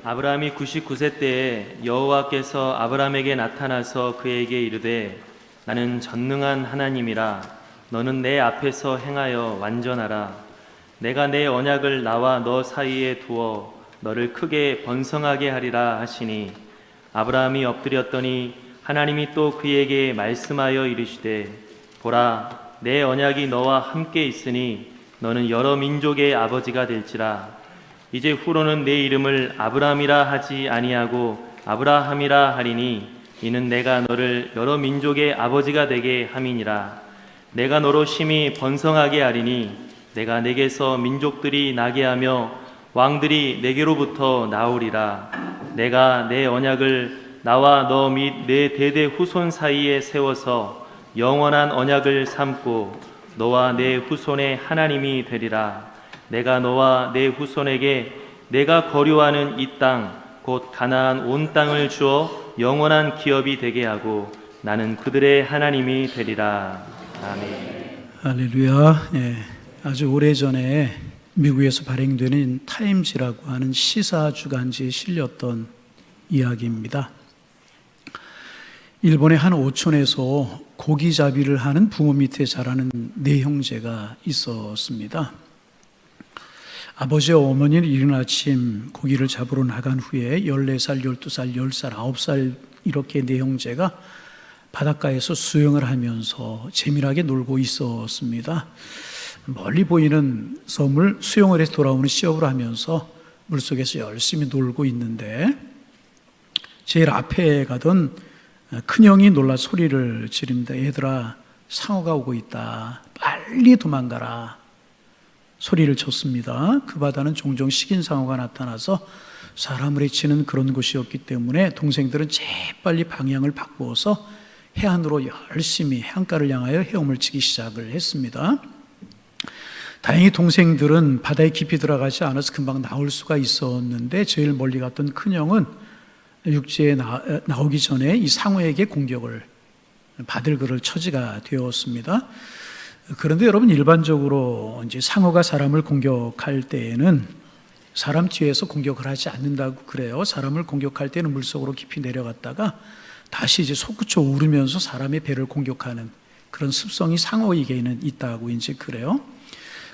아브라함이 99세 때에 여호와께서 아브라함에게 나타나서 그에게 이르되 나는 전능한 하나님이라 너는 내 앞에서 행하여 완전하라. 내가 내 언약을 나와 너 사이에 두어 너를 크게 번성하게 하리라 하시니 아브라함이 엎드렸더니 하나님이 또 그에게 말씀하여 이르시되 보라 내 언약이 너와 함께 있으니 너는 여러 민족의 아버지가 될지라. 이제 후로는 내 이름을 아브라함이라 하지 아니하고 아브라함이라 하리니 이는 내가 너를 여러 민족의 아버지가 되게 함이니라. 내가 너로 심히 번성하게 하리니 내가 내게서 민족들이 나게 하며 왕들이 내게로부터 나오리라. 내가 내 언약을 나와 너 및 내 대대 후손 사이에 세워서 영원한 언약을 삼고 너와 내 후손의 하나님이 되리라. 내가 너와 내 후손에게 내가 거류하는 이 땅 곧 가나안 온 땅을 주어 영원한 기업이 되게 하고 나는 그들의 하나님이 되리라. 아멘. 할렐루야. 아주 오래전에 미국에서 발행되는 타임지라고 하는 시사 주간지에 실렸던 이야기입니다. 일본의 한 오촌에서 고기잡이를 하는 부모 밑에 자라는 네 형제가 있었습니다. 아버지와 어머니는 이른 아침 고기를 잡으러 나간 후에 14살, 12살, 10살, 9살 이렇게 네 형제가 바닷가에서 수영을 하면서 재미나게 놀고 있었습니다. 멀리 보이는 섬을 수영을 해서 돌아오는 시업을 하면서 물속에서 열심히 놀고 있는데 제일 앞에 가던 큰형이 놀라 소리를 지릅니다. 얘들아, 상어가 오고 있다. 빨리 도망가라. 소리를 쳤습니다. 그 바다는 종종 식인상어가 나타나서 사람을 해치는 그런 곳이었기 때문에 동생들은 재빨리 방향을 바꾸어서 해안으로 열심히 해안가를 향하여 헤엄을 치기 시작을 했습니다. 다행히 동생들은 바다에 깊이 들어가지 않아서 금방 나올 수가 있었는데 제일 멀리 갔던 큰형은 육지에 나오기 전에 이 상어에게 공격을 받을 그럴 처지가 되었습니다. 그런데 여러분, 일반적으로 이제 상어가 사람을 공격할 때에는 사람 뒤에서 공격을 하지 않는다고 그래요. 사람을 공격할 때는 물속으로 깊이 내려갔다가 다시 이제 솟구쳐 오르면서 사람의 배를 공격하는 그런 습성이 상어에게는 있다고 이제 그래요.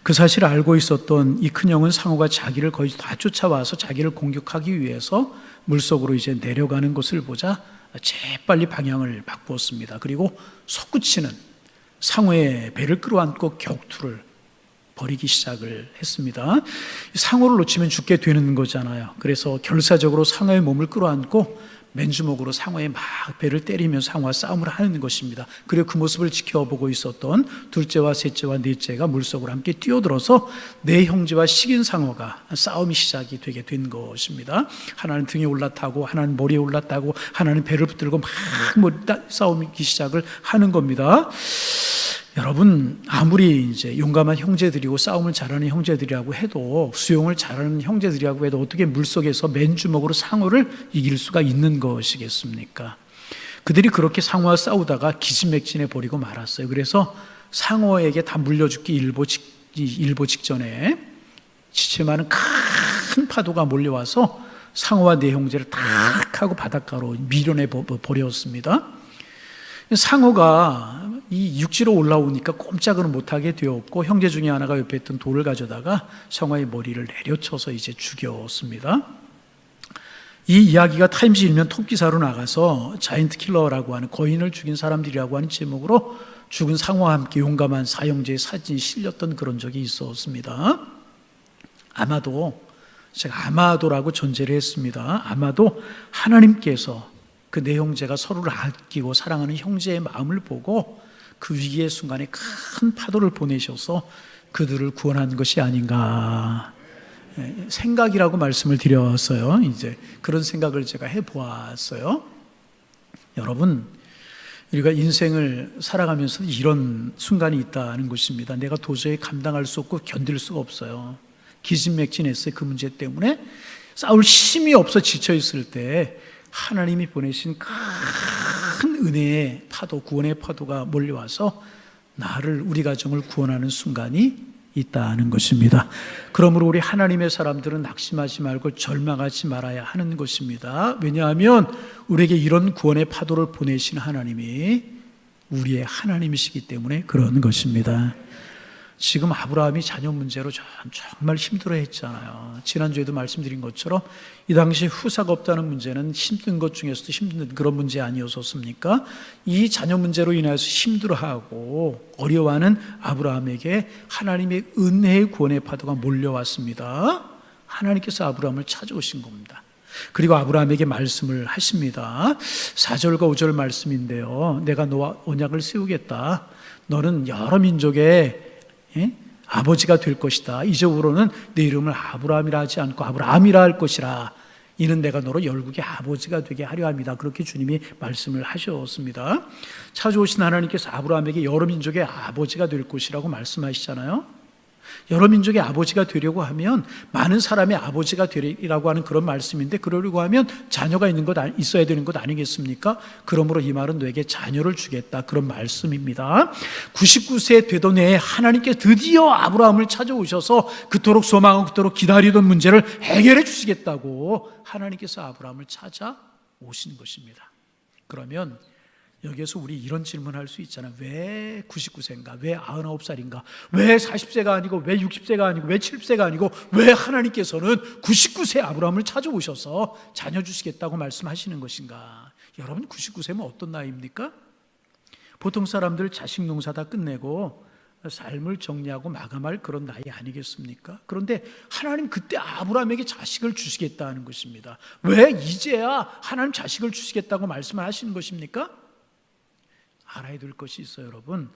그 사실을 알고 있었던 이 큰형은 상어가 자기를 거의 다 쫓아와서 자기를 공격하기 위해서 물속으로 이제 내려가는 것을 보자 재빨리 방향을 바꾸었습니다. 그리고 솟구치는 상어의 배를 끌어안고 격투를 벌이기 시작을 했습니다. 상어를 놓치면 죽게 되는 거잖아요. 그래서 결사적으로 상어의 몸을 끌어안고 맨주먹으로 상어의 막 배를 때리면서 상어와 싸움을 하는 것입니다. 그리고 그 모습을 지켜보고 있었던 둘째와 셋째와 넷째가 물속으로 함께 뛰어들어서 네 형제와 식인 상어가 싸움이 시작이 되게 된 것입니다. 하나는 등에 올라타고 하나는 머리에 올라타고 하나는 배를 붙들고 막 싸우기 시작을 하는 겁니다. 여러분, 아무리 이제 용감한 형제들이고 싸움을 잘하는 형제들이라고 해도, 수영을 잘하는 형제들이라고 해도 어떻게 물속에서 맨주먹으로 상어를 이길 수가 있는 것이겠습니까? 그들이 그렇게 상어와 싸우다가 기진맥진해 버리고 말았어요. 그래서 상어에게 다 물려 죽기 일보 직전에 지체 많은 큰 파도가 몰려와서 상어와 네 형제를 탁 하고 바닷가로 밀어내 버렸습니다. 상어가 이 육지로 올라오니까 꼼짝을 못하게 되었고, 형제 중에 하나가 옆에 있던 돌을 가져다가 상어의 머리를 내려쳐서 이제 죽였습니다. 이 이야기가 타임즈 일면 톱기사로 나가서 자이언트 킬러라고 하는, 거인을 죽인 사람들이라고 하는 제목으로 죽은 상어와 함께 용감한 사형제의 사진이 실렸던 그런 적이 있었습니다. 제가 아마도라고 전제를 했습니다. 아마도 하나님께서 그 네 형제가 서로를 아끼고 사랑하는 형제의 마음을 보고 그 위기의 순간에 큰 파도를 보내셔서 그들을 구원한 것이 아닌가, 생각이라고 말씀을 드렸어요. 이제 그런 생각을 제가 해보았어요. 여러분, 우리가 인생을 살아가면서 이런 순간이 있다는 것입니다. 내가 도저히 감당할 수 없고 견딜 수가 없어요. 기진맥진했어요. 그 문제 때문에 싸울 힘이 없어 지쳐있을 때 하나님이 보내신 큰 은혜의 파도, 구원의 파도가 몰려와서 나를, 우리 가정을 구원하는 순간이 있다는 것입니다. 그러므로 우리 하나님의 사람들은 낙심하지 말고 절망하지 말아야 하는 것입니다. 왜냐하면 우리에게 이런 구원의 파도를 보내신 하나님이 우리의 하나님이시기 때문에 그런 것입니다. 지금 아브라함이 자녀 문제로 정말 힘들어했잖아요. 지난주에도 말씀드린 것처럼 이 당시 후사가 없다는 문제는 힘든 것 중에서도 힘든 그런 문제 아니었었습니까? 이 자녀 문제로 인해서 힘들어하고 어려워하는 아브라함에게 하나님의 은혜의 구원의 파도가 몰려왔습니다. 하나님께서 아브라함을 찾아오신 겁니다. 그리고 아브라함에게 말씀을 하십니다. 4절과 5절 말씀인데요, 내가 너와 언약을 세우겠다. 너는 여러 민족의 아버지가 될 것이다. 이제부로는 내 이름을 아브라함이라 하지 않고 아브라함이라 할 것이라. 이는 내가 너로 열국의 아버지가 되게 하려 합니다. 그렇게 주님이 말씀을 하셨습니다. 찾아오신 하나님께서 아브라함에게 여러 민족의 아버지가 될 것이라고 말씀하시잖아요. 여러 민족의 아버지가 되려고 하면 많은 사람의 아버지가 되리라고 하는 그런 말씀인데, 그러려고 하면 자녀가 있어야 되는 것 아니겠습니까? 그러므로 이 말은 너에게 자녀를 주겠다, 그런 말씀입니다. 99세 되던 해에 하나님께 드디어 아브라함을 찾아오셔서 그토록 그토록 기다리던 문제를 해결해 주시겠다고 하나님께서 아브라함을 찾아오신 것입니다. 그러면 여기에서 우리 이런 질문할 수 있잖아요. 왜 99세인가? 왜 99살인가? 왜 40세가 아니고, 왜 60세가 아니고, 왜 70세가 아니고, 왜 하나님께서는 99세 아브라함을 찾아오셔서 자녀 주시겠다고 말씀하시는 것인가? 여러분, 99세면 어떤 나이입니까? 보통 사람들 자식 농사 다 끝내고 삶을 정리하고 마감할 그런 나이 아니겠습니까? 그런데 하나님 그때 아브라함에게 자식을 주시겠다는 것입니다. 왜 이제야 하나님 자식을 주시겠다고 말씀을 하시는 것입니까? 알아야 될 것이 있어요, 여러분.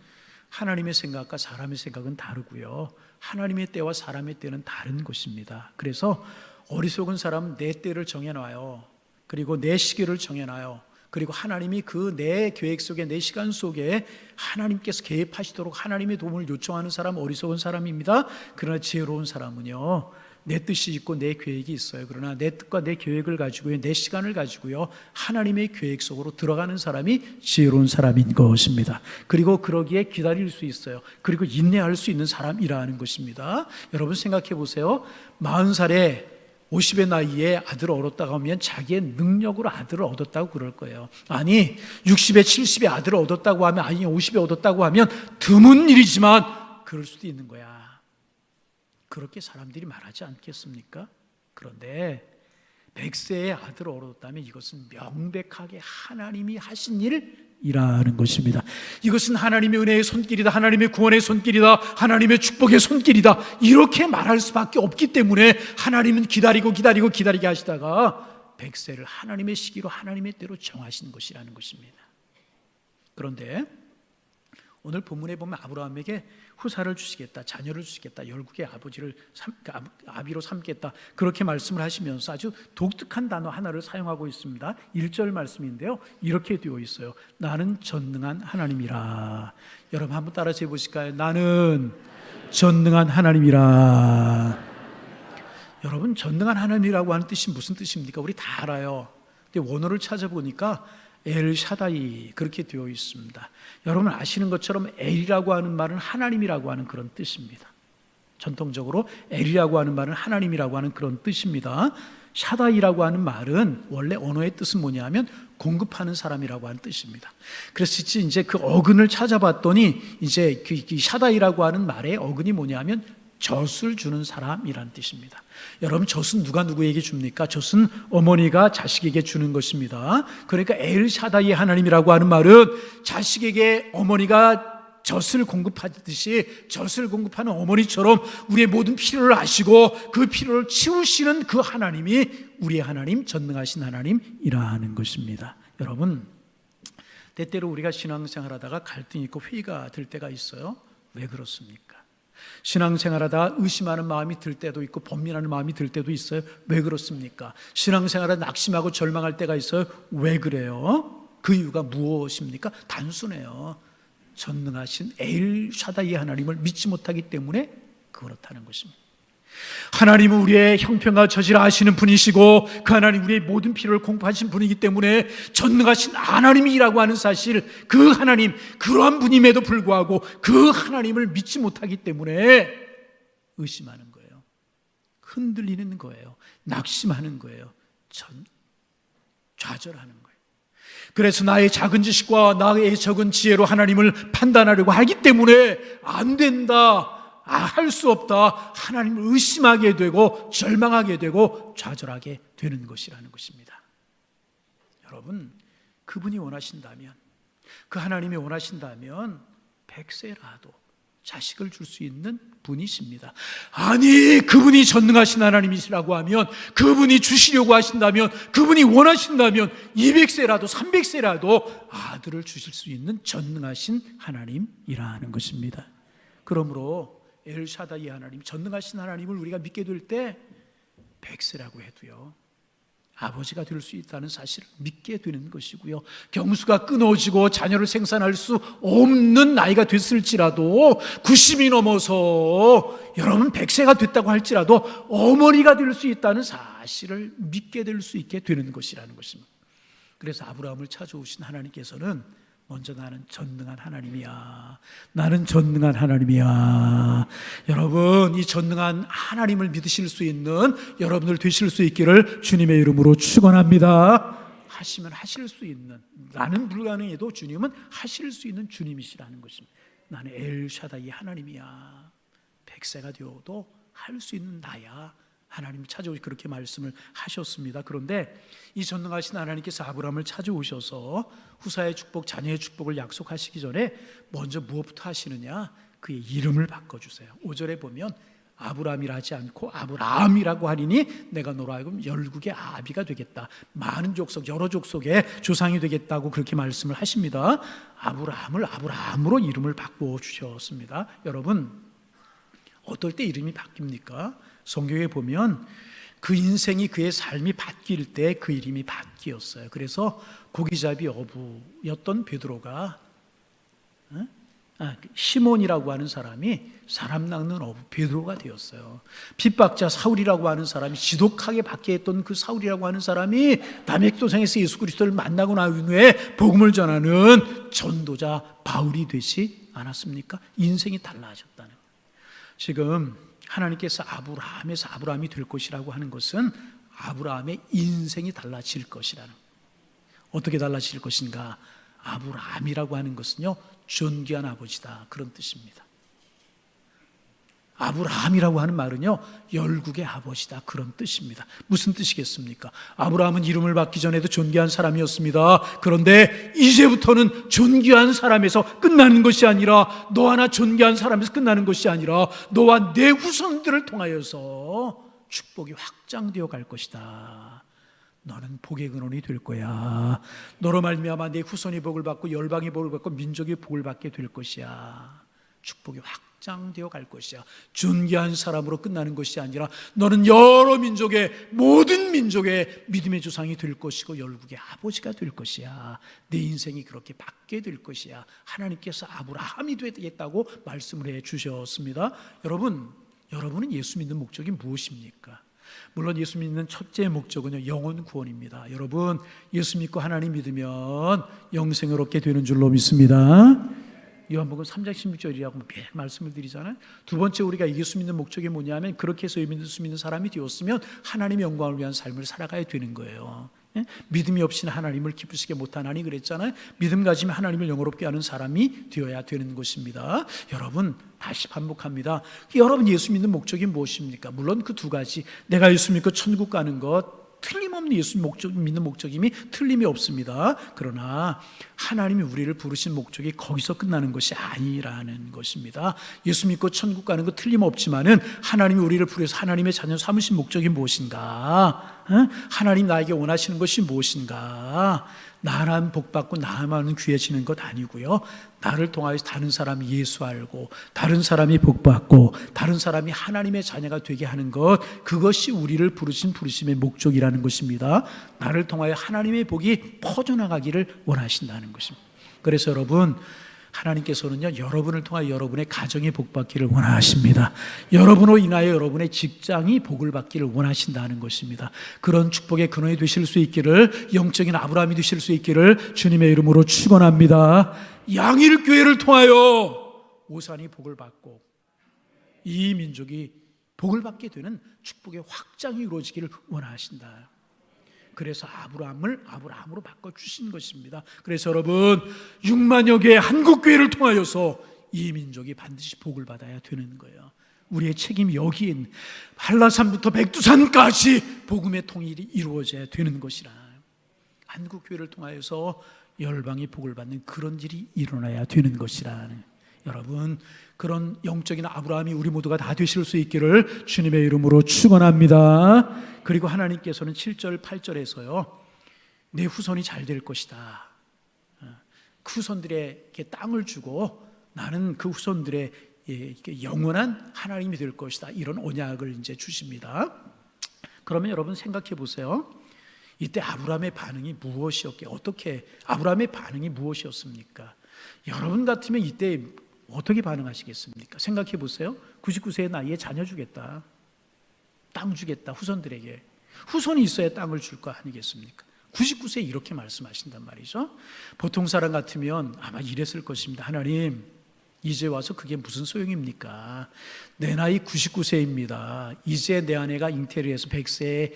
하나님의 생각과 사람의 생각은 다르고요, 하나님의 때와 사람의 때는 다른 것입니다. 그래서 어리석은 사람은 내 때를 정해놔요. 그리고 내 시기를 정해놔요. 그리고 하나님이 그 내 계획 속에, 내 시간 속에 하나님께서 개입하시도록 하나님의 도움을 요청하는 사람은 어리석은 사람입니다. 그러나 지혜로운 사람은요, 내 뜻이 있고 내 계획이 있어요. 그러나 내 뜻과 내 계획을 가지고요, 내 시간을 가지고요, 하나님의 계획 속으로 들어가는 사람이 지혜로운 사람인 것입니다. 그리고 그러기에 기다릴 수 있어요. 그리고 인내할 수 있는 사람이라는 것입니다. 여러분 생각해 보세요. 40살에 50의 나이에 아들을 얻었다고 하면 자기의 능력으로 아들을 얻었다고 그럴 거예요. 아니 60에 70에 아들을 얻었다고 하면, 아니 50에 얻었다고 하면 드문 일이지만 그럴 수도 있는 거야. 그렇게 사람들이 말하지 않겠습니까? 그런데 100세의 아들을 얻었다면 이것은 명백하게 하나님이 하신 일이라는 것입니다. 이것은 하나님의 은혜의 손길이다, 하나님의 구원의 손길이다, 하나님의 축복의 손길이다, 이렇게 말할 수밖에 없기 때문에 하나님은 기다리게 하시다가 100세를 하나님의 시기로 하나님의 때로 정하신 것이라는 것입니다. 그런데 오늘 본문에 보면 아브라함에게 후사를 주시겠다, 자녀를 주시겠다, 열국의 아비로 삼겠다, 그렇게 말씀을 하시면서 아주 독특한 단어 하나를 사용하고 있습니다. 1절 말씀인데요, 이렇게 되어 있어요. 나는 전능한 하나님이라. 여러분 한번 따라서 해보실까요? 나는 전능한 하나님이라. 여러분, 전능한 하나님이라고 하는 뜻이 무슨 뜻입니까? 우리 다 알아요. 근데 원어를 찾아보니까 엘샤다이 그렇게 되어 있습니다. 여러분 아시는 것처럼 엘이라고 하는 말은 하나님이라고 하는 그런 뜻입니다. 전통적으로 엘이라고 하는 말은 하나님이라고 하는 그런 뜻입니다. 샤다이라고 하는 말은 원래 언어의 뜻은 뭐냐면 공급하는 사람이라고 하는 뜻입니다. 그래서 이제 그 어근을 찾아봤더니 이제 그 샤다이라고 하는 말의 어근이 뭐냐면 젖을 주는 사람이라는 뜻입니다. 여러분, 젖은 누가 누구에게 줍니까? 젖은 어머니가 자식에게 주는 것입니다. 그러니까 엘샤다이 하나님이라고 하는 말은 자식에게 어머니가 젖을 공급하듯이 젖을 공급하는 어머니처럼 우리의 모든 필요를 아시고 그 필요를 채우시는 그 하나님이 우리의 하나님, 전능하신 하나님이라는 것입니다. 여러분, 때때로 우리가 신앙생활하다가 갈등이 있고 회의가 될 때가 있어요. 왜 그렇습니까? 신앙생활하다가 의심하는 마음이 들 때도 있고 번민하는 마음이 들 때도 있어요. 왜 그렇습니까? 신앙생활하다 낙심하고 절망할 때가 있어요. 왜 그래요? 그 이유가 무엇입니까? 단순해요. 전능하신 엘샤다이 하나님을 믿지 못하기 때문에 그렇다는 것입니다. 하나님은 우리의 형편과 처지를 아시는 분이시고 그 하나님 우리의 모든 필요를 공급하신 분이기 때문에 전능하신 하나님이라고 하는 사실, 그 하나님, 그러한 분임에도 불구하고 그 하나님을 믿지 못하기 때문에 의심하는 거예요. 흔들리는 거예요. 낙심하는 거예요. 좌절하는 거예요. 그래서 나의 작은 지식과 나의 적은 지혜로 하나님을 판단하려고 하기 때문에 안 된다, 할 수 없다, 하나님을 의심하게 되고 절망하게 되고 좌절하게 되는 것이라는 것입니다. 여러분, 그분이 원하신다면, 그 하나님이 원하신다면 100세라도 자식을 줄 수 있는 분이십니다. 아니, 그분이 전능하신 하나님이시라고 하면, 그분이 주시려고 하신다면, 그분이 원하신다면 200세라도 300세라도 아들을 주실 수 있는 전능하신 하나님이라는 것입니다. 그러므로 엘샤다이 하나님, 전능하신 하나님을 우리가 믿게 될 때 100세라고 해도요, 아버지가 될 수 있다는 사실을 믿게 되는 것이고요, 경수가 끊어지고 자녀를 생산할 수 없는 나이가 됐을지라도 90이 넘어서 여러분 100세가 됐다고 할지라도 어머니가 될 수 있다는 사실을 믿게 될 수 있게 되는 것이라는 것입니다. 그래서 아브라함을 찾아오신 하나님께서는 먼저 나는 전능한 하나님이야, 나는 전능한 하나님이야. 여러분, 이 전능한 하나님을 믿으실 수 있는 여러분들 되실 수 있기를 주님의 이름으로 축원합니다. 하시면 하실 수 있는, 나는 불가능해도 주님은 하실 수 있는 주님이시라는 것입니다. 나는 엘샤다이 하나님이야, 100세가 되어도 할 수 있는 나야. 하나님을 찾아오시 그렇게 말씀을 하셨습니다. 그런데 이 전능하신 하나님께서 아브라함을 찾아오셔서 후사의 축복, 자녀의 축복을 약속하시기 전에 먼저 무엇부터 하시느냐? 그의 이름을 바꿔주세요. 5절에 보면 아브라함이라 하지 않고 아브라함이라고 하리니 내가 너로 하여금 열국의 아비가 되겠다, 많은 족속, 여러 족속의 조상이 되겠다고 그렇게 말씀을 하십니다. 아브라함을 아브라함으로 이름을 바꿔주셨습니다. 여러분, 어떨 때 이름이 바뀝니까? 성경에 보면 그 인생이, 그의 삶이 바뀔 때 그 이름이 바뀌었어요. 그래서 고기잡이 어부였던 베드로가 시몬이라고 하는 사람이 사람 낚는 어부 베드로가 되었어요. 핍박자 사울이라고 하는 사람이, 지독하게 박해했던 그 사울이라고 하는 사람이 담액도상에서 예수 그리스도를 만나고 난 후에 복음을 전하는 전도자 바울이 되지 않았습니까? 인생이 달라졌다는 거예요. 지금 하나님께서 아브라함에서 아브라함이 될 것이라고 하는 것은 아브라함의 인생이 달라질 것이라는, 어떻게 달라질 것인가? 아브라함이라고 하는 것은요, 존귀한 아버지다, 그런 뜻입니다. 아브라함이라고 하는 말은요, 열국의 아버지다, 그런 뜻입니다. 무슨 뜻이겠습니까? 아브라함은 이름을 받기 전에도 존귀한 사람이었습니다. 그런데 이제부터는 존귀한 사람에서 끝나는 것이 아니라, 너 하나 존귀한 사람에서 끝나는 것이 아니라 너와 내 후손들을 통하여서 축복이 확장되어 갈 것이다. 너는 복의 근원이 될 거야. 너로 말미암아 내 후손이 복을 받고 열방이 복을 받고 민족이 복을 받게 될 것이야. 축복이 확장되어 갈 것이야. 존귀한 사람으로 끝나는 것이 아니라 너는 여러 민족의, 모든 민족의 믿음의 조상이 될 것이고 열국의 아버지가 될 것이야. 내 인생이 그렇게 받게 될 것이야. 하나님께서 아브라함이 되겠다고 말씀을 해 주셨습니다. 여러분은 예수 믿는 목적이 무엇입니까? 물론 예수 믿는 첫째 목적은요, 영혼 구원입니다. 여러분, 예수 믿고 하나님 믿으면 영생을 얻게 되는 줄로 믿습니다. 요한복음 3장 16절이라고 매일 말씀을 드리잖아요. 두 번째, 우리가 예수 믿는 목적이 뭐냐면, 그렇게 해서 예수 믿는 사람이 되었으면 하나님의 영광을 위한 삶을 살아가야 되는 거예요. 믿음이 없이는 하나님을 기쁘시게 못하나니 그랬잖아요. 믿음 가지면 하나님을 영화롭게 하는 사람이 되어야 되는 것입니다. 여러분, 다시 반복합니다. 여러분, 예수 믿는 목적이 무엇입니까? 물론 그 두 가지, 내가 예수 믿고 천국 가는 것, 틀림없는 예수 믿는 목적임이 틀림이 없습니다. 그러나 하나님이 우리를 부르신 목적이 거기서 끝나는 것이 아니라는 것입니다. 예수 믿고 천국 가는 것 틀림없지만은 하나님이 우리를 부르셔서 하나님의 자녀 삼으신 목적이 무엇인가? 하나님 나에게 원하시는 것이 무엇인가? 나만 복받고 나만 귀해지는 것 아니고요, 나를 통하여서 다른 사람이 예수 알고, 다른 사람이 복받고, 다른 사람이 하나님의 자녀가 되게 하는 것, 그것이 우리를 부르신 부르심의 목적이라는 것입니다. 나를 통하여 하나님의 복이 퍼져나가기를 원하신다는 것입니다. 그래서 여러분, 하나님께서는요, 여러분을 통하여 여러분의 가정이 복받기를 원하십니다. 여러분으로 인하여 여러분의 직장이 복을 받기를 원하신다는 것입니다. 그런 축복의 근원이 되실 수 있기를, 영적인 아브라함이 되실 수 있기를 주님의 이름으로 축원합니다. 양일교회를 통하여 오산이 복을 받고 이 민족이 복을 받게 되는 축복의 확장이 이루어지기를 원하신다. 그래서 아브라함을 아브라함으로 바꿔주신 것입니다. 그래서 여러분, 6만여 개의 한국교회를 통하여서 이 민족이 반드시 복을 받아야 되는 거예요. 우리의 책임이 여기인 한라산부터 백두산까지 복음의 통일이 이루어져야 되는 것이라. 한국교회를 통하여서 열방이 복을 받는 그런 일이 일어나야 되는 것이라. 여러분, 그런 영적인 아브라함이 우리 모두가 다 되실 수 있기를 주님의 이름으로 축원합니다. 그리고 하나님께서는 7절 8절에서요, 내 후손이 잘 될 것이다. 그 후손들에게 땅을 주고 나는 그 후손들의 영원한 하나님이 될 것이다. 이런 언약을 이제 주십니다. 그러면 여러분 생각해 보세요. 이때 아브라함의 반응이 무엇이었기에, 어떻게 아브라함의 반응이 무엇이었습니까? 여러분 같으면 이때 어떻게 반응하시겠습니까? 생각해 보세요. 99세의 나이에 자녀 주겠다, 땅 주겠다, 후손들에게. 후손이 있어야 땅을 줄 거 아니겠습니까? 99세에 이렇게 말씀하신단 말이죠. 보통 사람 같으면 아마 이랬을 것입니다. 하나님, 이제 와서 그게 무슨 소용입니까? 내 나이 99세입니다. 이제 내 아내가 잉태를 해서 100세에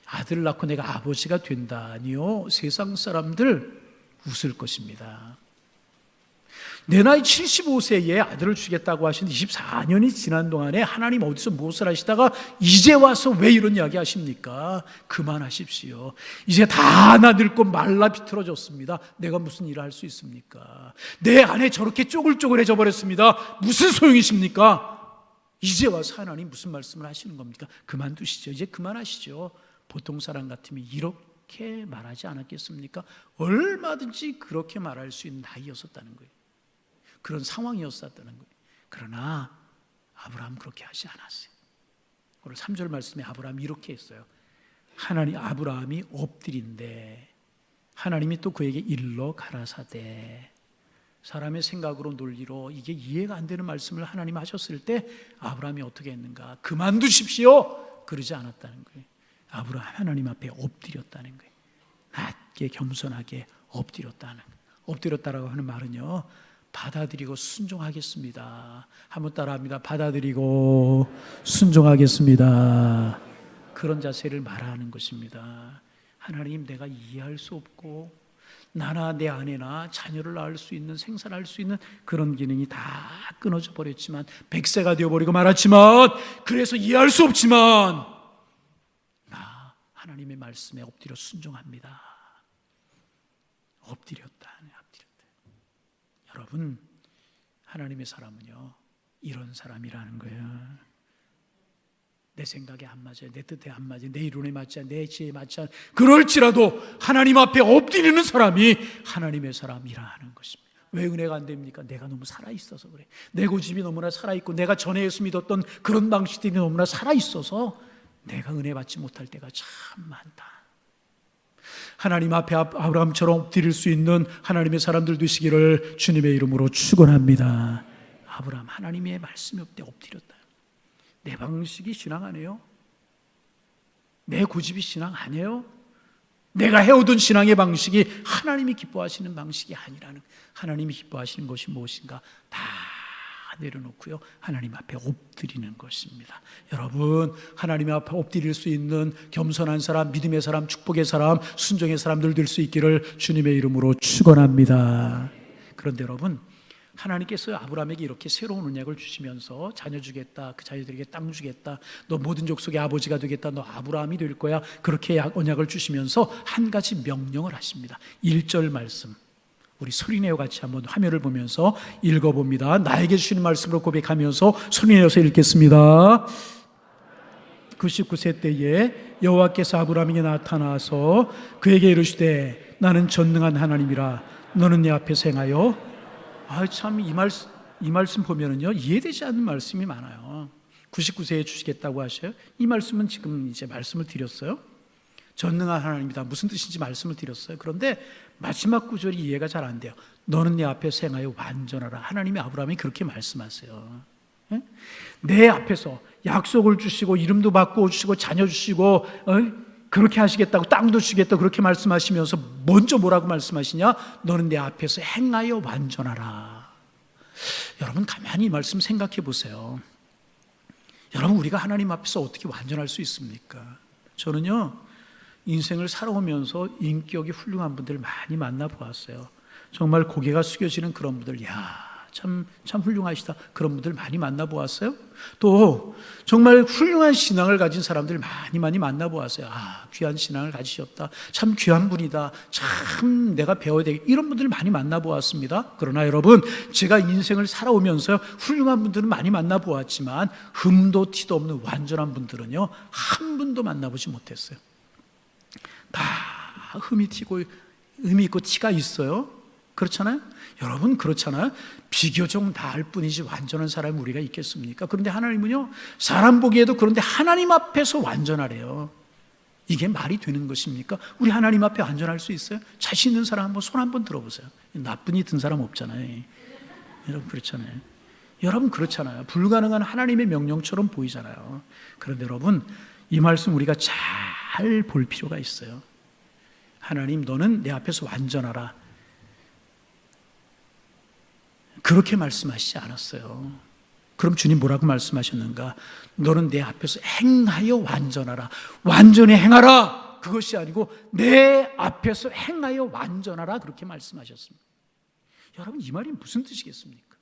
아들을 낳고 내가 아버지가 된다니요? 세상 사람들 웃을 것입니다. 내 나이 75세에 아들을 주겠다고 하신 24년이 지난 동안에 하나님 어디서 무엇을 하시다가 이제 와서 왜 이런 이야기 하십니까? 그만하십시오. 이제 다 나늙고 말라 비틀어졌습니다. 내가 무슨 일을 할 수 있습니까? 내 안에 저렇게 쪼글쪼글해져 버렸습니다. 무슨 소용이십니까? 이제 와서 하나님 무슨 말씀을 하시는 겁니까? 그만두시죠. 이제 그만하시죠. 보통 사람 같으면 이렇게 말하지 않았겠습니까? 얼마든지 그렇게 말할 수 있는 나이였었다는 거예요. 그런 상황이었었다는 거예요. 그러나 아브라함 그렇게 하지 않았어요. 오늘 3절 말씀에 아브라함이 이렇게 했어요. 하나님, 아브라함이 엎드린데 하나님이 또 그에게 일러 가라사대. 사람의 생각으로 논리로 이게 이해가 안 되는 말씀을 하나님 하셨을 때 아브라함이 어떻게 했는가? 그만두십시오. 그러지 않았다는 거예요. 아브라함 하나님 앞에 엎드렸다는 거예요. 낮게 겸손하게 엎드렸다는 거예요. 엎드렸다라고 하는 말은요, 받아들이고 순종하겠습니다. 한번 따라합니다. 받아들이고 순종하겠습니다. 그런 자세를 말하는 것입니다. 하나님, 내가 이해할 수 없고 나나 내 아내나 자녀를 낳을 수 있는, 생산할 수 있는 그런 기능이 다 끊어져 버렸지만, 100세가 되어버리고 말았지만, 그래서 이해할 수 없지만 나 하나님의 말씀에 엎드려 순종합니다. 엎드렸다. 여러분, 하나님의 사람은요, 이런 사람이라는 거예요. 내 생각에 안 맞아요, 내 뜻에 안 맞아요, 내 이론에 맞지 않아요, 내 지혜에 맞지 않아요. 그럴지라도 하나님 앞에 엎드리는 사람이 하나님의 사람이라는 것입니다. 왜 은혜가 안 됩니까? 내가 너무 살아있어서 그래. 내 고집이 너무나 살아있고 내가 전에 예수 믿었던 그런 방식들이 너무나 살아있어서 내가 은혜 받지 못할 때가 참 많다. 하나님 앞에 아브라함처럼 엎드릴 수 있는 하나님의 사람들 되시기를 주님의 이름으로 축원합니다. 아브라함, 하나님의 말씀이 없대 엎드렸다. 내 방식이 신앙 아니에요? 내 고집이 신앙 아니에요? 내가 해오던 신앙의 방식이 하나님이 기뻐하시는 방식이 아니라는, 하나님이 기뻐하시는 것이 무엇인가 다 내려놓고요, 하나님 앞에 엎드리는 것입니다. 여러분, 하나님 앞에 엎드릴 수 있는 겸손한 사람, 믿음의 사람, 축복의 사람, 순종의 사람들 될 수 있기를 주님의 이름으로 축원합니다. 그런데 여러분, 하나님께서 아브라함에게 이렇게 새로운 언약을 주시면서 자녀 주겠다, 그 자녀들에게 땅 주겠다, 너 모든 족속의 아버지가 되겠다, 너 아브라함이 될 거야, 그렇게 언약을 주시면서 한 가지 명령을 하십니다. 1절 말씀, 우리 소리내어 같이 한번 화면을 보면서 읽어봅니다. 나에게 주시는 말씀으로 고백하면서 소리내어서 읽겠습니다. 99세 때에 여호와께서 아브라함에게 나타나서 그에게 이르시되 나는 전능한 하나님이라 너는 내 앞에서 행하여. 참, 이 말씀 보면은요, 이해되지 않는 말씀이 많아요. 99세에 주시겠다고 하셔요. 이 말씀은 지금 이제 말씀을 드렸어요. 전능한 하나님이다, 무슨 뜻인지 말씀을 드렸어요. 그런데 마지막 구절이 이해가 잘 안 돼요. 너는 내 앞에서 행하여 완전하라. 하나님이 아브라함이 그렇게 말씀하세요. 내 앞에서 약속을 주시고 이름도 바꿔주시고 자녀 주시고 그렇게 하시겠다고, 땅도 주겠다고 그렇게 말씀하시면서 먼저 뭐라고 말씀하시냐? 너는 내 앞에서 행하여 완전하라. 여러분, 가만히 이 말씀 생각해 보세요. 여러분, 우리가 하나님 앞에서 어떻게 완전할 수 있습니까? 저는요, 인생을 살아오면서 인격이 훌륭한 분들을 많이 만나보았어요. 정말 고개가 숙여지는 그런 분들, 참 훌륭하시다, 그런 분들 많이 만나보았어요. 또 정말 훌륭한 신앙을 가진 사람들 많이 만나보았어요. 귀한 신앙을 가지셨다, 참 귀한 분이다, 참 내가 배워야 되겠다, 이런 분들 많이 만나보았습니다. 그러나 여러분, 제가 인생을 살아오면서 훌륭한 분들은 많이 만나보았지만 흠도 티도 없는 완전한 분들은요, 한 분도 만나보지 못했어요. 다 흠이 있고 티가 있어요. 그렇잖아요? 여러분, 그렇잖아요? 비교적 나을 뿐이지 완전한 사람이 우리가 있겠습니까? 그런데 하나님은요, 사람 보기에도 그런데 하나님 앞에서 완전하래요. 이게 말이 되는 것입니까? 우리 하나님 앞에 완전할 수 있어요? 자신 있는 사람 한번 손 한번 들어보세요. 나쁜이 든 사람 없잖아요. 여러분, 그렇잖아요. 여러분, 그렇잖아요. 불가능한 하나님의 명령처럼 보이잖아요. 그런데 여러분, 이 말씀 우리가 잘 볼 필요가 있어요. 하나님, 너는 내 앞에서 완전하라, 그렇게 말씀하시지 않았어요. 그럼 주님 뭐라고 말씀하셨는가? 너는 내 앞에서 행하여 완전하라. 완전히 행하라, 그것이 아니고 내 앞에서 행하여 완전하라, 그렇게 말씀하셨습니다. 여러분, 이 말이 무슨 뜻이겠습니까?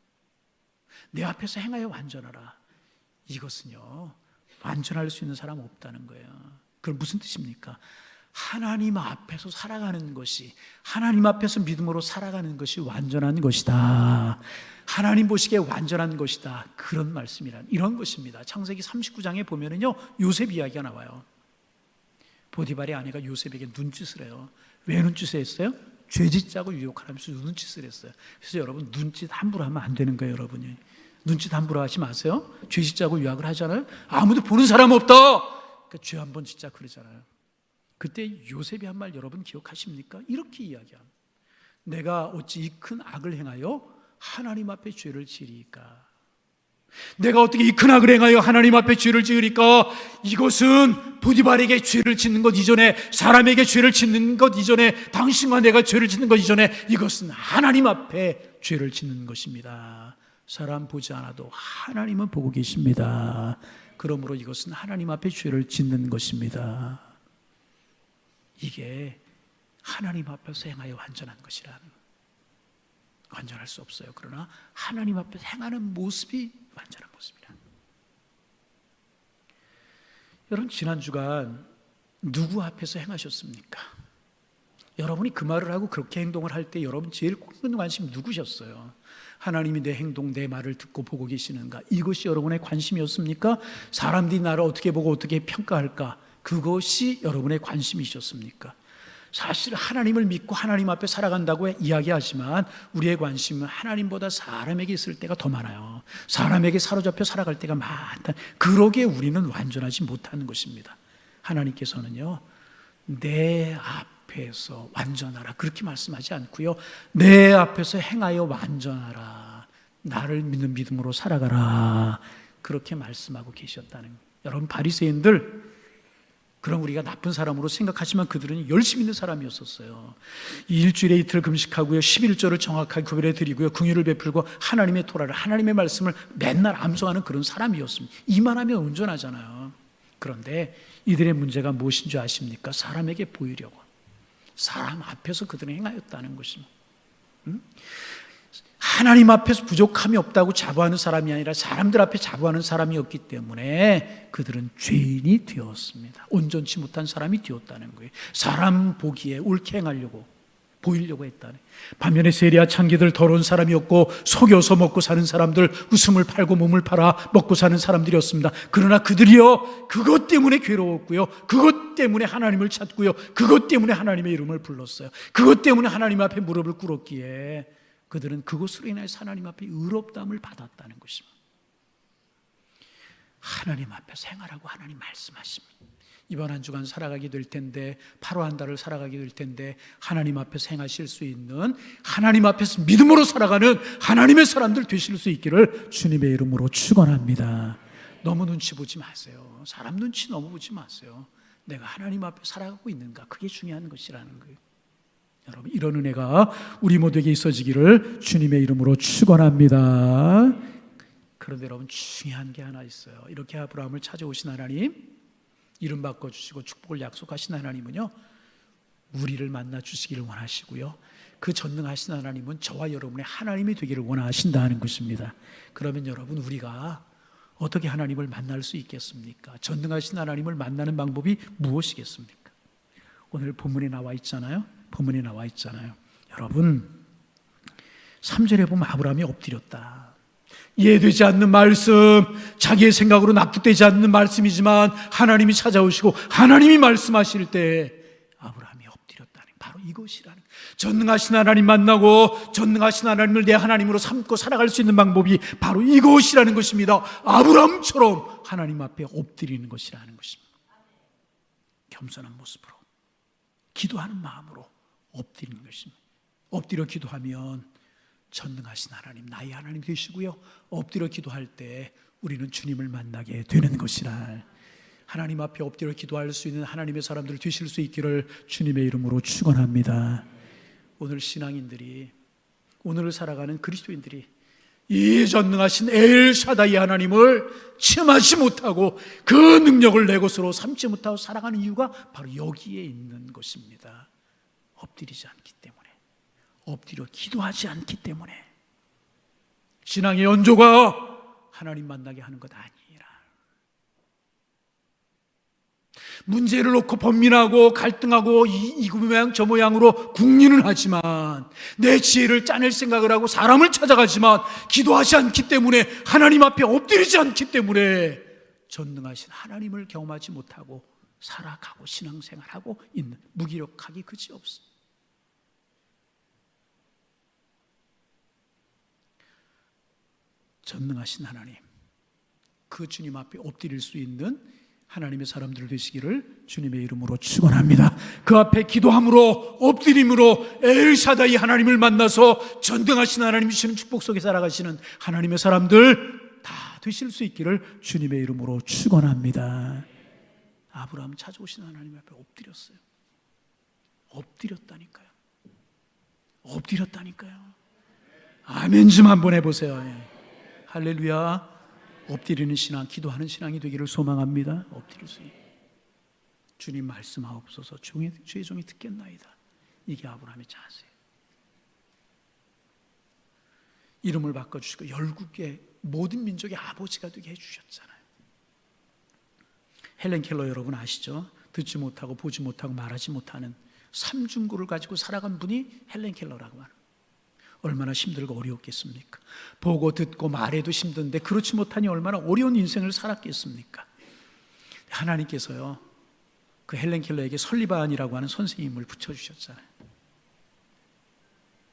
내 앞에서 행하여 완전하라, 이것은요, 완전할 수 있는 사람 없다는 거예요. 그럼 무슨 뜻입니까? 하나님 앞에서 살아가는 것이, 하나님 앞에서 믿음으로 살아가는 것이 완전한 것이다, 하나님 보시기에 완전한 것이다, 그런 말씀이란 이런 것입니다. 창세기 39장에 보면은요, 요셉 이야기가 나와요. 보디발의 아내가 요셉에게 눈짓을 해요. 왜 눈짓을 했어요? 죄짓자고 유혹하면서 눈짓을 했어요. 그래서 여러분, 눈짓 함부로 하면 안 되는 거예요. 여러분이 눈짓 함부로 하지 마세요. 죄짓자고 유혹을 하잖아요. 아무도 보는 사람 없다, 그러니까 죄 한 번 짓자 그러잖아요. 그때 요셉이 한 말 여러분 기억하십니까? 이렇게 이야기합니다. 내가 어찌 이 큰 악을 행하여 하나님 앞에 죄를 지으리까? 내가 어떻게 이 큰 악을 행하여 하나님 앞에 죄를 지으리까? 이것은 보디발에게 죄를 짓는 것 이전에, 사람에게 죄를 짓는 것 이전에, 당신과 내가 죄를 짓는 것 이전에 이것은 하나님 앞에 죄를 짓는 것입니다. 사람 보지 않아도 하나님은 보고 계십니다. 그러므로 이것은 하나님 앞에 죄를 짓는 것입니다. 이게 하나님 앞에서 행하여 완전한 것이라는, 완전할 수 없어요. 그러나 하나님 앞에서 행하는 모습이 완전한 모습이라. 여러분, 지난 주간 누구 앞에서 행하셨습니까? 여러분이 그 말을 하고 그렇게 행동을 할 때 여러분 제일 큰 관심 누구셨어요? 하나님이 내 행동, 내 말을 듣고 보고 계시는가? 이것이 여러분의 관심이었습니까? 사람들이 나를 어떻게 보고 어떻게 평가할까? 그것이 여러분의 관심이셨습니까? 사실 하나님을 믿고 하나님 앞에 살아간다고 이야기하지만 우리의 관심은 하나님보다 사람에게 있을 때가 더 많아요. 사람에게 사로잡혀 살아갈 때가 많다. 그러기에 우리는 완전하지 못하는 것입니다. 하나님께서는요, 내 앞에서 완전하라, 그렇게 말씀하지 않고요, 내 앞에서 행하여 완전하라, 나를 믿는 믿음으로 살아가라, 그렇게 말씀하고 계셨다는 거예요. 여러분, 바리새인들, 그럼 우리가 나쁜 사람으로 생각하지만 그들은 열심히 있는 사람이었었어요. 일주일에 이틀 금식하고요, 11조를 정확하게 구별해 드리고요, 긍휼을 베풀고 하나님의 토라를, 하나님의 말씀을 맨날 암송하는 그런 사람이었습니다. 이만하면 온전하잖아요. 그런데 이들의 문제가 무엇인 줄 아십니까? 사람에게 보이려고, 사람 앞에서 그들은 행하였다는 것입니다. 하나님 앞에서 부족함이 없다고 자부하는 사람이 아니라 사람들 앞에 자부하는 사람이었기 때문에 그들은 죄인이 되었습니다. 온전치 못한 사람이 되었다는 거예요. 사람 보기에 옳게 행하려고, 보이려고 했다네. 반면에 세리와 창기들 더러운 사람이었고 속여서 먹고 사는 사람들, 웃음을 팔고 몸을 팔아 먹고 사는 사람들이었습니다. 그러나 그들이요, 그것 때문에 괴로웠고요, 그것 때문에 하나님을 찾고요, 그것 때문에 하나님의 이름을 불렀어요. 그것 때문에 하나님 앞에 무릎을 꿇었기에 그들은 그것으로 인해서 하나님 앞에 의롭다함을 받았다는 것입니다. 하나님 앞에서 행하라고 하나님 말씀하십니다. 이번 한 주간 살아가게 될 텐데, 8월 한 달을 살아가게 될 텐데, 하나님 앞에서 행하실 수 있는, 하나님 앞에서 믿음으로 살아가는 하나님의 사람들 되실 수 있기를 주님의 이름으로 축원합니다. 너무 눈치 보지 마세요. 사람 눈치 너무 보지 마세요. 내가 하나님 앞에 살아가고 있는가, 그게 중요한 것이라는 거예요. 여러분, 이런 은혜가 우리 모두에게 있어지기를 주님의 이름으로 축원합니다. 그런데 여러분 중요한 게 하나 있어요. 이렇게 아브라함을 찾아오신 하나님, 이름 바꿔주시고 축복을 약속하신 하나님은요, 우리를 만나 주시기를 원하시고요, 그 전능하신 하나님은 저와 여러분의 하나님이 되기를 원하신다는 것입니다. 그러면 여러분, 우리가 어떻게 하나님을 만날 수 있겠습니까? 전능하신 하나님을 만나는 방법이 무엇이겠습니까? 오늘 본문에 나와 있잖아요. 본문에 나와 있잖아요. 여러분, 3절에 보면 아브라함이 엎드렸다. 이해되지 않는 말씀, 자기의 생각으로 납득되지 않는 말씀이지만 하나님이 찾아오시고 하나님이 말씀하실 때 아브라함이 엎드렸다는, 바로 이것이라는, 전능하신 하나님 만나고 전능하신 하나님을 내 하나님으로 삼고 살아갈 수 있는 방법이 바로 이것이라는 것입니다. 아브라함처럼 하나님 앞에 엎드리는 것이라는 것입니다. 겸손한 모습으로, 기도하는 마음으로 엎드리는 것입니다. 엎드려 기도하면 전능하신 하나님, 나의 하나님 되시고요, 엎드려 기도할 때 우리는 주님을 만나게 되는 것이라, 하나님 앞에 엎드려 기도할 수 있는 하나님의 사람들 되실 수 있기를 주님의 이름으로 축원합니다. 오늘 신앙인들이, 오늘을 살아가는 그리스도인들이 이 전능하신 엘샤다이 하나님을 체험하지 못하고 그 능력을 내 것으로 삼지 못하고 살아가는 이유가 바로 여기에 있는 것입니다. 엎드리지 않기 때문에, 엎드려 기도하지 않기 때문에. 신앙의 연조가 하나님 만나게 하는 것 아니라, 문제를 놓고 번민하고 갈등하고 이 모양 저 모양으로 궁리는 하지만, 내 지혜를 짜낼 생각을 하고 사람을 찾아가지만 기도하지 않기 때문에, 하나님 앞에 엎드리지 않기 때문에 전능하신 하나님을 경험하지 못하고 살아가고 신앙생활하고 있는, 무기력하기 그지없습니다. 전능하신 하나님, 그 주님 앞에 엎드릴 수 있는 하나님의 사람들 되시기를 주님의 이름으로 축원합니다. 그 앞에 기도함으로, 엎드림으로 엘샤다이 하나님을 만나서 전능하신 하나님 주시는 축복 속에 살아가시는 하나님의 사람들 다 되실 수 있기를 주님의 이름으로 축원합니다. 아브라함 찾아오신 하나님 앞에 엎드렸어요. 엎드렸다니까요. 엎드렸다니까요. 아멘 좀 한번 해보세요. 할렐루야. 엎드리는 신앙, 기도하는 신앙이 되기를 소망합니다. 엎드릴 수 있게. 주님 말씀하옵소서. 주의 종이 듣겠나이다. 이게 아브라함의 자세예요. 이름을 바꿔주시고 열국의 모든 민족의 아버지가 되게 해주셨잖아요. 헬렌 켈러 여러분 아시죠? 듣지 못하고 보지 못하고 말하지 못하는 삼중고를 가지고 살아간 분이 헬렌 켈러라고 하는, 얼마나 힘들고 어려웠겠습니까? 보고 듣고 말해도 힘든데 그렇지 못하니 얼마나 어려운 인생을 살았겠습니까? 하나님께서요, 그 헬렌 켈러에게 설리반이라고 하는 선생님을 붙여주셨잖아요.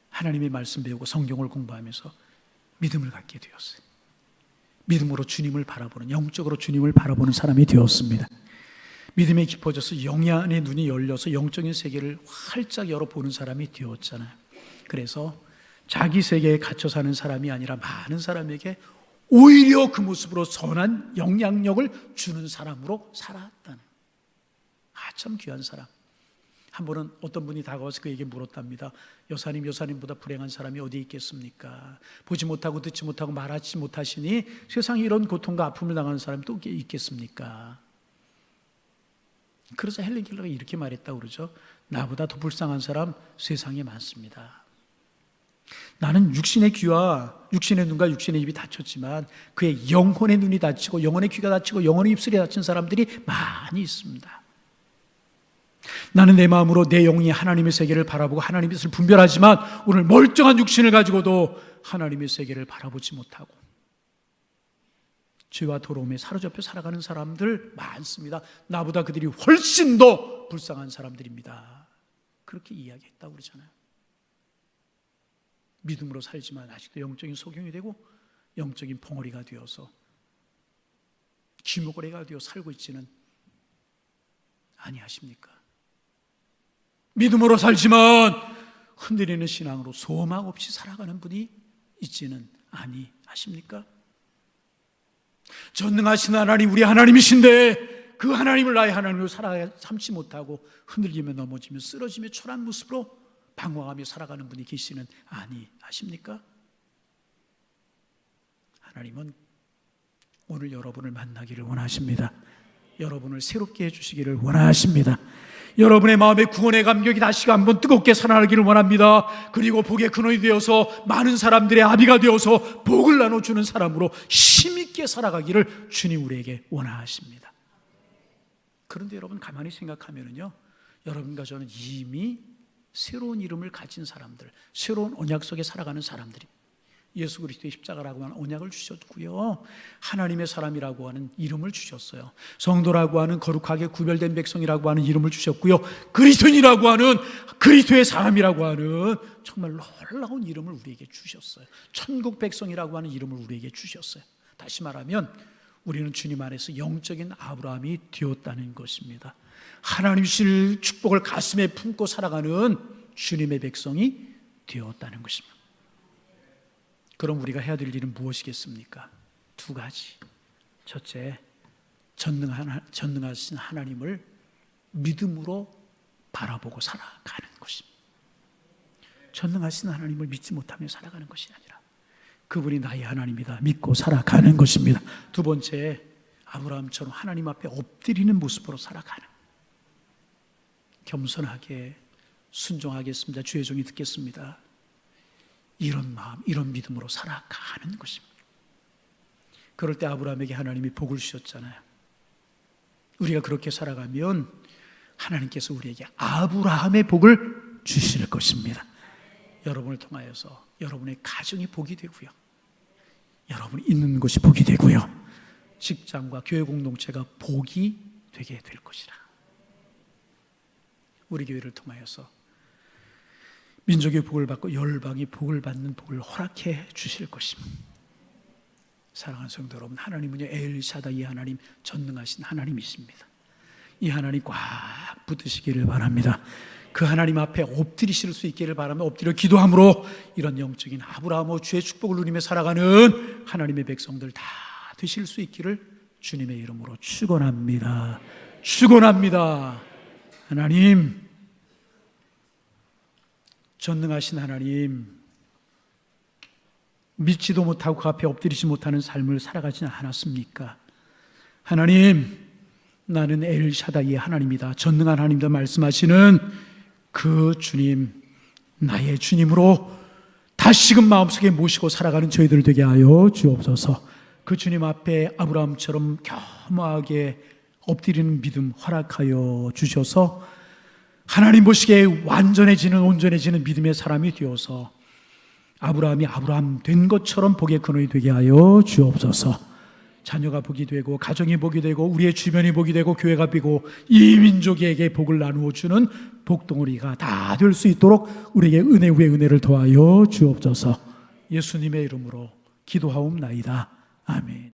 하나님의 말씀 배우고 성경을 공부하면서 믿음을 갖게 되었어요. 믿음으로 주님을 바라보는, 영적으로 주님을 바라보는 사람이 되었습니다. 믿음이 깊어져서 영안의 눈이 열려서 영적인 세계를 활짝 열어보는 사람이 되었잖아요. 그래서 자기 세계에 갇혀 사는 사람이 아니라 많은 사람에게 오히려 그 모습으로 선한 영향력을 주는 사람으로 살았다는, 참 귀한 사람. 한 번은 어떤 분이 다가와서 그에게 물었답니다. 여사님보다 불행한 사람이 어디 있겠습니까? 보지 못하고 듣지 못하고 말하지 못하시니 세상에 이런 고통과 아픔을 당하는 사람이 또 있겠습니까? 그래서 헬렌 켈러가 이렇게 말했다고 그러죠. 나보다 더 불쌍한 사람 세상에 많습니다. 나는 육신의 귀와 육신의 눈과 육신의 입이 닫혔지만 그의 영혼의 눈이 닫히고 영혼의 귀가 닫히고 영혼의 입술이 닫힌 사람들이 많이 있습니다. 나는 내 마음으로 내 영이 하나님의 세계를 바라보고 하나님의 뜻을 분별하지만 오늘 멀쩡한 육신을 가지고도 하나님의 세계를 바라보지 못하고 죄와 더러움에 사로잡혀 살아가는 사람들 많습니다. 나보다 그들이 훨씬 더 불쌍한 사람들입니다. 그렇게 이야기했다고 그러잖아요. 믿음으로 살지만 아직도 영적인 소경이 되고 영적인 벙어리가 되어서 쥐목걸이가 되어 살고 있지는 아니하십니까? 믿음으로 살지만 흔들리는 신앙으로 소망 없이 살아가는 분이 있지는 아니하십니까? 전능하신 하나님, 우리 하나님이신데 그 하나님을 나의 하나님으로 삼지 못하고 흔들리며 넘어지며 쓰러지며 초라한 모습으로 방황하며 살아가는 분이 계시는 아니하십니까? 하나님은 오늘 여러분을 만나기를 원하십니다. 여러분을 새롭게 해주시기를 원하십니다. 여러분의 마음의 구원의 감격이 다시 한번 뜨겁게 살아나기를 원합니다. 그리고 복의 근원이 되어서 많은 사람들의 아비가 되어서 복을 나눠주는 사람으로 힘있게 살아가기를 주님 우리에게 원하십니다. 그런데 여러분 가만히 생각하면요, 여러분과 저는 이미 새로운 이름을 가진 사람들, 새로운 언약 속에 살아가는 사람들이 예수 그리스도의 십자가라고 하는 언약을 주셨고요, 하나님의 사람이라고 하는 이름을 주셨어요. 성도라고 하는 거룩하게 구별된 백성이라고 하는 이름을 주셨고요, 그리스도인이라고 하는, 그리스도의 사람이라고 하는 정말 놀라운 이름을 우리에게 주셨어요. 천국 백성이라고 하는 이름을 우리에게 주셨어요. 다시 말하면 우리는 주님 안에서 영적인 아브라함이 되었다는 것입니다. 하나님 주실 축복을 가슴에 품고 살아가는 주님의 백성이 되었다는 것입니다. 그럼 우리가 해야 될 일은 무엇이겠습니까? 두 가지. 첫째, 전능하신 하나님을 믿음으로 바라보고 살아가는 것입니다. 전능하신 하나님을 믿지 못하며 살아가는 것이 아니라 그분이 나의 하나님이다 믿고 살아가는 것입니다. 두 번째, 아브라함처럼 하나님 앞에 엎드리는 모습으로 살아가는, 겸손하게 순종하겠습니다, 주의 종이 듣겠습니다, 이런 마음, 이런 믿음으로 살아가는 것입니다. 그럴 때 아브라함에게 하나님이 복을 주셨잖아요. 우리가 그렇게 살아가면 하나님께서 우리에게 아브라함의 복을 주실 것입니다. 여러분을 통하여서 여러분의 가정이 복이 되고요, 여러분이 있는 곳이 복이 되고요, 직장과 교회 공동체가 복이 되게 될 것이라. 우리 교회를 통하여서 민족의 복을 받고 열방이 복을 받는 복을 허락해 주실 것입니다. 사랑하는 성도 여러분, 하나님은요 엘샤다이 하나님, 전능하신 하나님이십니다. 이 하나님 꽉 붙드시기를 바랍니다. 그 하나님 앞에 엎드리실 수 있기를 바라며 엎드려 기도함으로 이런 영적인 아브라함의 주의 축복을 누리며 살아가는 하나님의 백성들 다 되실 수 있기를 주님의 이름으로 축원합니다. 축원합니다. 하나님, 전능하신 하나님, 믿지도 못하고 그 앞에 엎드리지 못하는 삶을 살아가지 않았습니까? 하나님, 나는 엘샤다이의 하나님이다, 전능한 하나님이다 말씀하시는 그 주님, 나의 주님으로 다시금 마음속에 모시고 살아가는 저희들 되게 하여 주옵소서. 그 주님 앞에 아브라함처럼 겸허하게 엎드리는 믿음 허락하여 주셔서 하나님 보시기에 완전해지는, 온전해지는 믿음의 사람이 되어서 아브라함이 아브라함 된 것처럼 복의 근원이 되게 하여 주옵소서. 자녀가 복이 되고, 가정이 복이 되고, 우리의 주변이 복이 되고, 교회가 비고, 이 민족에게 복을 나누어 주는 복덩어리가 다 될 수 있도록 우리에게 은혜 위에 은혜를 더하여 주옵소서. 예수님의 이름으로 기도하옵나이다. 아멘.